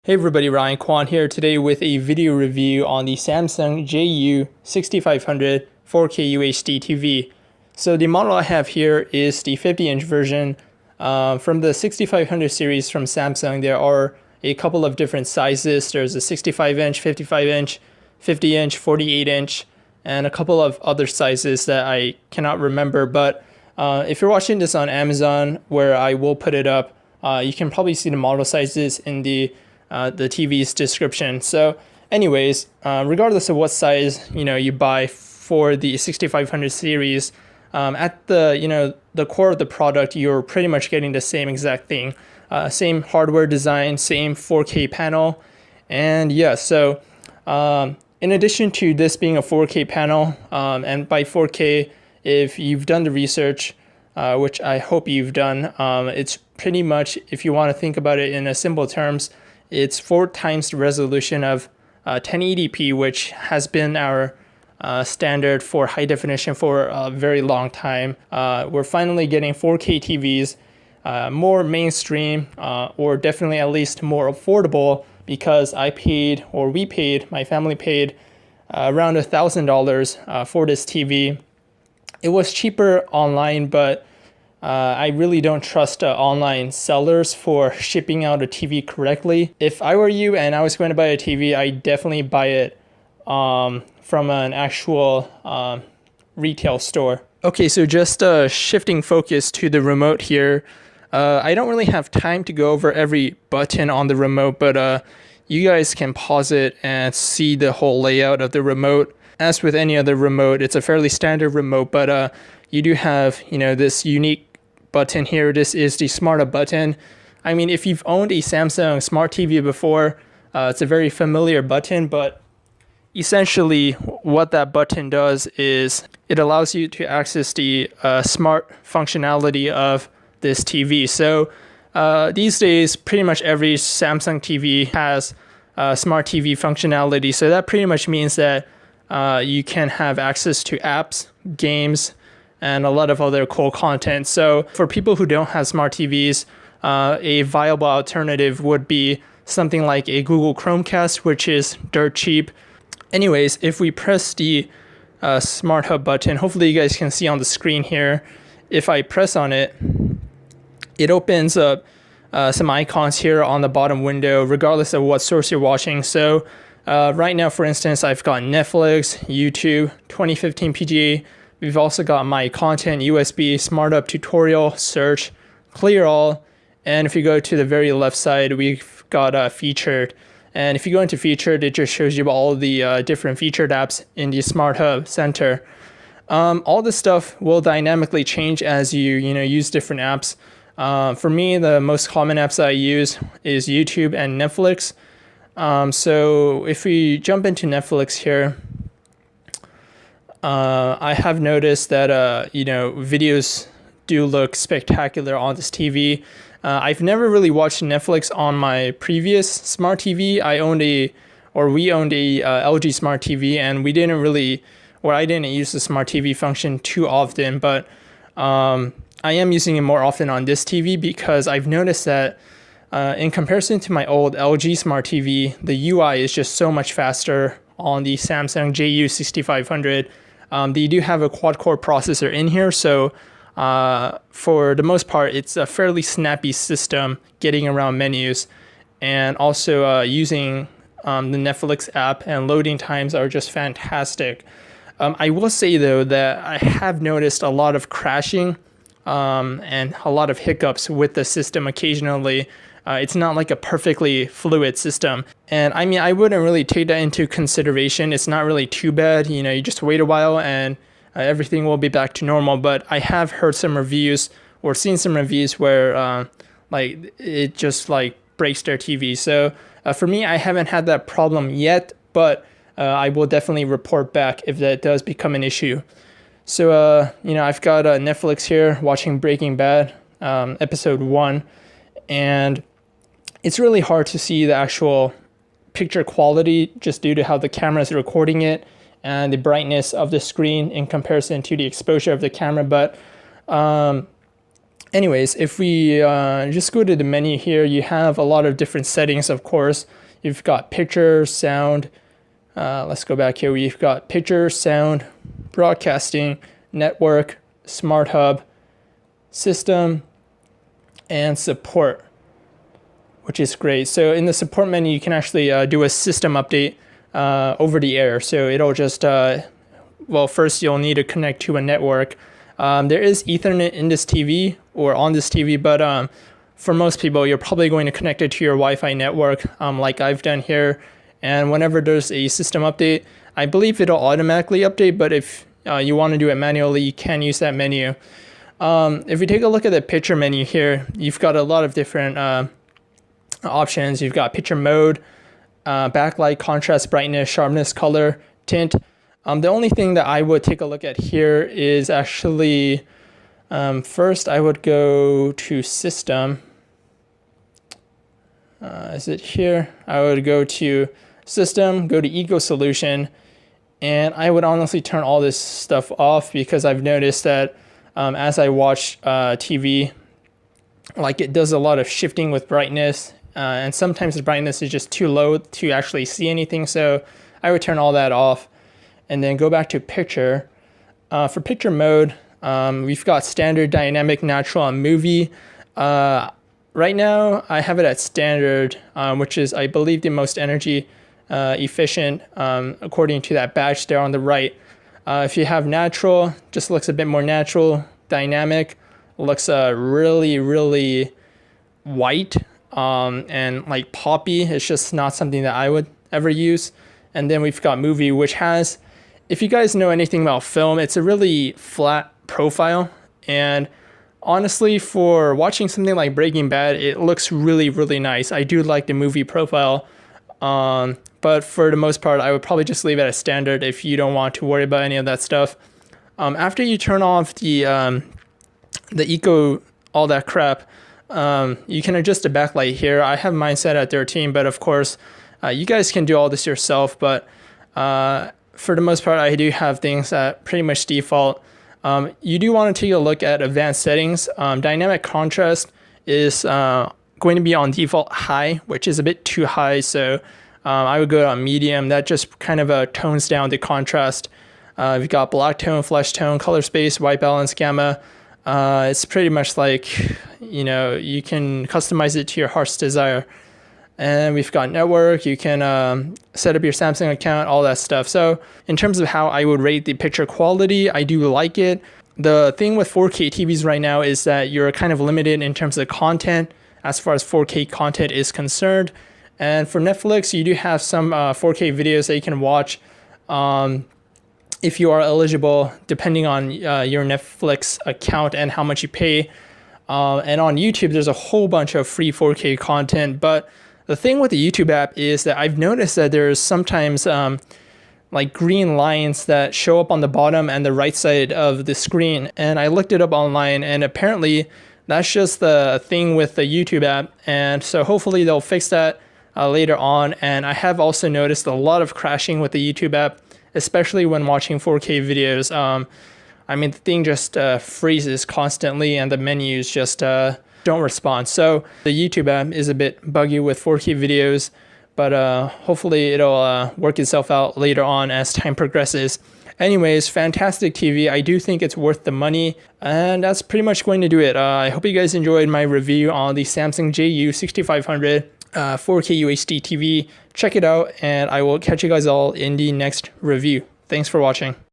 Hey everybody, Ryan Kwan here today with a video review on the Samsung JU6500 4K UHD TV. So the model I have here is the 50-inch version. From the 6500 series from Samsung, there are a couple of different sizes. There's a 65-inch, 55-inch, 50-inch, 48-inch, and a couple of other sizes that I cannot remember. But if you're watching this on Amazon, where I will put it up, you can probably see the model sizes in the TV's description. So anyways, regardless of what size you buy for the 6500 series, at the core of the product, you're pretty much getting the same exact thing. Same hardware design, same 4K panel. And yeah, so in addition to this being a 4K panel, and by 4K, if you've done the research, which I hope you've done, it's pretty much, if you want to think about it in a simple terms, it's 4 times the resolution of 1080p, which has been our standard for high definition for a very long time. We're finally getting 4K TVs, more mainstream, or definitely at least more affordable, because my family paid around $1,000 for this TV. It was cheaper online, but I really don't trust online sellers for shipping out a TV correctly. If I were you and I was going to buy a TV, I'd definitely buy it from an actual retail store. Okay, so just shifting focus to the remote here. I don't really have time to go over every button on the remote, but you guys can pause it and see the whole layout of the remote. As with any other remote, it's a fairly standard remote, but you do have this unique button here. This is the Smart Up button. I mean, if you've owned a Samsung Smart TV before, it's a very familiar button, but essentially what that button does is it allows you to access the smart functionality of this TV. So these days, pretty much every Samsung TV has Smart TV functionality. So that pretty much means that you can have access to apps, games, and a lot of other cool content. So for people who don't have smart TVs, a viable alternative would be something like a Google Chromecast, which is dirt cheap. Anyways, if we press the Smart Hub button, hopefully you guys can see on the screen here, if I press on it, it opens up some icons here on the bottom window, regardless of what source you're watching. So right now, for instance, I've got Netflix, YouTube, 2015 PGA. We've also got My Content, USB, Smart Up Tutorial, Search, Clear All. And if you go to the very left side, we've got Featured. And if you go into Featured, it just shows you all the different featured apps in the Smart Hub Center. All this stuff will dynamically change as you use different apps. For me, the most common apps I use is YouTube and Netflix. So if we jump into Netflix here, I have noticed that videos do look spectacular on this TV. I've never really watched Netflix on my previous smart TV. We owned a LG smart TV, and I didn't use the smart TV function too often, but I am using it more often on this TV because I've noticed that in comparison to my old LG smart TV, the UI is just so much faster on the Samsung JU6500. They do have a quad-core processor in here, so for the most part, it's a fairly snappy system getting around menus, and also using the Netflix app and loading times are just fantastic. I will say though that I have noticed a lot of crashing and a lot of hiccups with the system occasionally. It's not like a perfectly fluid system. And I mean, I wouldn't really take that into consideration. It's not really too bad. You just wait a while and everything will be back to normal. But I have heard some reviews or seen some reviews where it just breaks their TV. So for me, I haven't had that problem yet, but I will definitely report back if that does become an issue. So, I've got Netflix here watching Breaking Bad, episode 1, and it's really hard to see the actual picture quality just due to how the camera is recording it and the brightness of the screen in comparison to the exposure of the camera. But Anyways, if we just go to the menu here, you have a lot of different settings, of course. You've got picture, sound. Let's go back here. We've got picture, sound, broadcasting, network, smart hub, system, and support, which is great. So in the support menu, you can actually do a system update over the air. So it'll just, well, first you'll need to connect to a network. There is Ethernet in this TV or on this TV, but for most people, you're probably going to connect it to your Wi-Fi network, like I've done here. And whenever there's a system update, I believe it'll automatically update, but if you want to do it manually, you can use that menu. If we take a look at the picture menu here, you've got a lot of different options. You've got picture mode, backlight, contrast, brightness, sharpness, color, tint. The only thing that I would take a look at here is actually, first I would go to system. Is it here? I would go to system, go to eco solution, and I would honestly turn all this stuff off because I've noticed that as I watch TV, like it does a lot of shifting with brightness, and sometimes the brightness is just too low to actually see anything, so I would turn all that off. And then go back to picture. For picture mode, we've got standard, dynamic, natural, and movie. Right now, I have it at standard, which is, I believe, the most energy efficient, according to that badge there on the right. If you have natural, just looks a bit more natural. Dynamic looks really, really white and like poppy. It's just not something that I would ever use. And then we've got movie, which has, if you guys know anything about film, it's a really flat profile. And honestly, for watching something like Breaking Bad, it looks really, really nice. I do like the movie profile. But for the most part, I would probably just leave it as standard if you don't want to worry about any of that stuff. After you turn off the eco, all that crap, you can adjust the backlight here. I have mine set at 13, but of course, you guys can do all this yourself, but for the most part, I do have things at pretty much default. You do want to take a look at advanced settings. Dynamic contrast is going to be on default high, which is a bit too high, so I would go on medium. That just kind of tones down the contrast. We've got black tone, flesh tone, color space, white balance, gamma. It's pretty much like, you know, you can customize it to your heart's desire. And we've got network, you can set up your Samsung account, all that stuff. So in terms of how I would rate the picture quality, I do like it. The thing with 4K TVs right now is that you're kind of limited in terms of content as far as 4K content is concerned. And for Netflix, you do have some 4K videos that you can watch if you are eligible, depending on your Netflix account and how much you pay. And on YouTube, there's a whole bunch of free 4K content, but the thing with the YouTube app is that I've noticed that there's sometimes like green lines that show up on the bottom and the right side of the screen. And I looked it up online, and apparently that's just the thing with the YouTube app. And so hopefully they'll fix that later on. And I have also noticed a lot of crashing with the YouTube app, especially when watching 4K videos. I mean, the thing just freezes constantly, and the menus just don't respond. So the YouTube app is a bit buggy with 4K videos, but hopefully it'll work itself out later on as time progresses. Anyways, fantastic TV. I do think it's worth the money, and that's pretty much going to do it. I hope you guys enjoyed my review on the Samsung JU6500 4K UHD TV. Check it out, and I will catch you guys all in the next review. Thanks for watching.